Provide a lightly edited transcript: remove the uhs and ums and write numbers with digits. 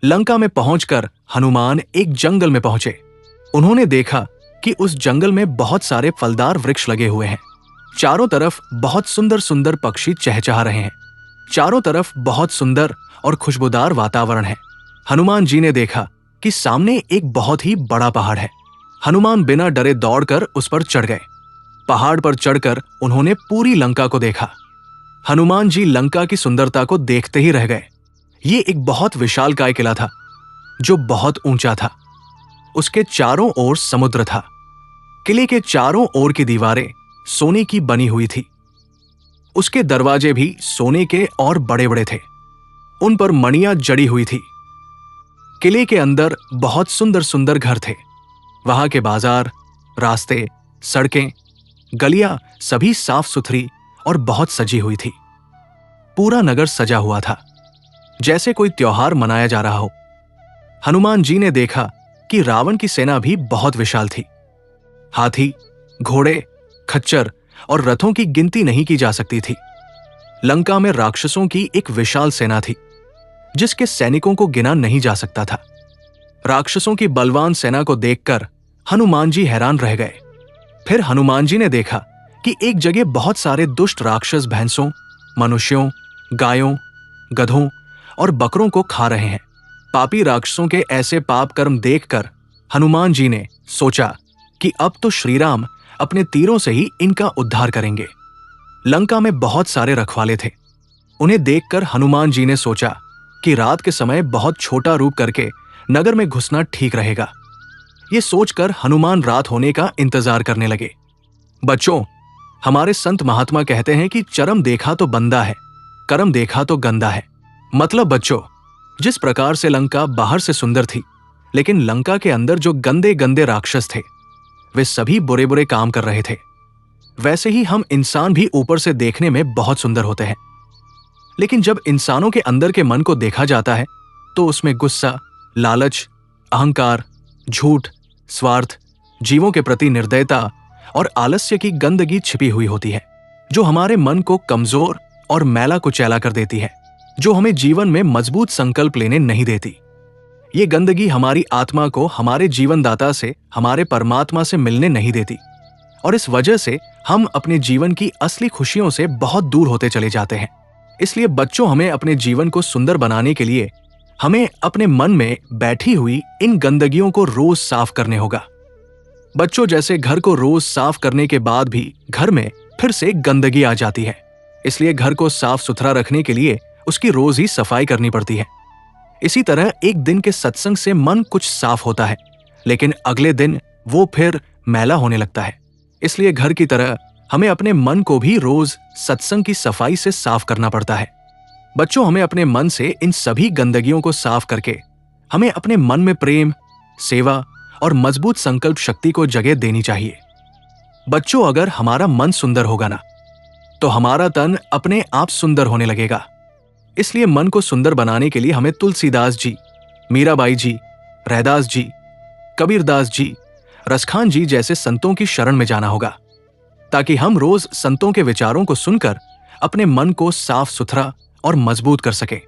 लंका में पहुंचकर हनुमान एक जंगल में पहुंचे। उन्होंने देखा कि उस जंगल में बहुत सारे फलदार वृक्ष लगे हुए हैं। चारों तरफ बहुत सुंदर सुंदर पक्षी चहचहा रहे हैं। चारों तरफ बहुत सुंदर और खुशबूदार वातावरण है। हनुमान जी ने देखा कि सामने एक बहुत ही बड़ा पहाड़ है। हनुमान बिना डरे दौड़कर उस पर चढ़ गए। पहाड़ पर चढ़कर उन्होंने पूरी लंका को देखा। हनुमान जी लंका की सुंदरता को देखते ही रह गए। ये एक बहुत विशालकाय किला था जो बहुत ऊंचा था। उसके चारों ओर समुद्र था। किले के चारों ओर की दीवारें सोने की बनी हुई थी। उसके दरवाजे भी सोने के और बड़े बड़े थे। उन पर मणियां जड़ी हुई थी। किले के अंदर बहुत सुंदर सुंदर घर थे। वहां के बाजार, रास्ते, सड़कें, गलियां सभी साफ सुथरी और बहुत सजी हुई थी। पूरा नगर सजा हुआ था जैसे कोई त्योहार मनाया जा रहा हो। हनुमान जी ने देखा कि रावण की सेना भी बहुत विशाल थी। हाथी, घोड़े, खच्चर और रथों की गिनती नहीं की जा सकती थी। लंका में राक्षसों की एक विशाल सेना थी जिसके सैनिकों को गिना नहीं जा सकता था। राक्षसों की बलवान सेना को देखकर हनुमान जी हैरान रह गए। फिर हनुमान जी ने देखा कि एक जगह बहुत सारे दुष्ट राक्षस भैंसों, मनुष्यों, गायों, गधों और बकरों को खा रहे हैं। पापी राक्षसों के ऐसे पाप कर्म देखकर हनुमान जी ने सोचा कि अब तो श्रीराम अपने तीरों से ही इनका उद्धार करेंगे। लंका में बहुत सारे रखवाले थे। उन्हें देखकर हनुमान जी ने सोचा कि रात के समय बहुत छोटा रूप करके नगर में घुसना ठीक रहेगा। ये सोचकर हनुमान रात होने का इंतजार करने लगे। बच्चों, हमारे संत महात्मा कहते हैं कि चरम देखा तो बंदा है, करम देखा तो गंदा है। मतलब बच्चों, जिस प्रकार से लंका बाहर से सुंदर थी, लेकिन लंका के अंदर जो गंदे गंदे राक्षस थे वे सभी बुरे बुरे काम कर रहे थे, वैसे ही हम इंसान भी ऊपर से देखने में बहुत सुंदर होते हैं, लेकिन जब इंसानों के अंदर के मन को देखा जाता है तो उसमें गुस्सा, लालच, अहंकार, झूठ, स्वार्थ, जीवों के प्रति निर्दयता और आलस्य की गंदगी छिपी हुई होती है, जो हमारे मन को कमजोर और मैला कुचैला कर देती है, जो हमें जीवन में मजबूत संकल्प लेने नहीं देती। ये गंदगी हमारी आत्मा को हमारे जीवनदाता से, हमारे परमात्मा से मिलने नहीं देती, और इस वजह से हम अपने जीवन की असली खुशियों से बहुत दूर होते चले जाते हैं। इसलिए बच्चों, हमें अपने जीवन को सुंदर बनाने के लिए हमें अपने मन में बैठी हुई इन गंदगियों को रोज साफ करने होगा। बच्चों, जैसे घर को रोज साफ करने के बाद भी घर में फिर से गंदगी आ जाती है, इसलिए घर को साफ सुथरा रखने के लिए उसकी रोज ही सफाई करनी पड़ती है। इसी तरह एक दिन के सत्संग से मन कुछ साफ होता है, लेकिन अगले दिन वो फिर मैला होने लगता है। इसलिए घर की तरह हमें अपने मन को भी रोज सत्संग की सफाई से साफ करना पड़ता है। बच्चों, हमें अपने मन से इन सभी गंदगियों को साफ करके हमें अपने मन में प्रेम, सेवा और मजबूत संकल्प शक्ति को जगह देनी चाहिए। बच्चों, अगर हमारा मन सुंदर होगा ना, तो हमारा तन अपने आप सुंदर होने लगेगा। इसलिए मन को सुंदर बनाने के लिए हमें तुलसीदास जी, मीराबाई जी, रैदास जी, कबीरदास जी, रसखान जी जैसे संतों की शरण में जाना होगा, ताकि हम रोज संतों के विचारों को सुनकर अपने मन को साफ सुथरा और मजबूत कर सकें।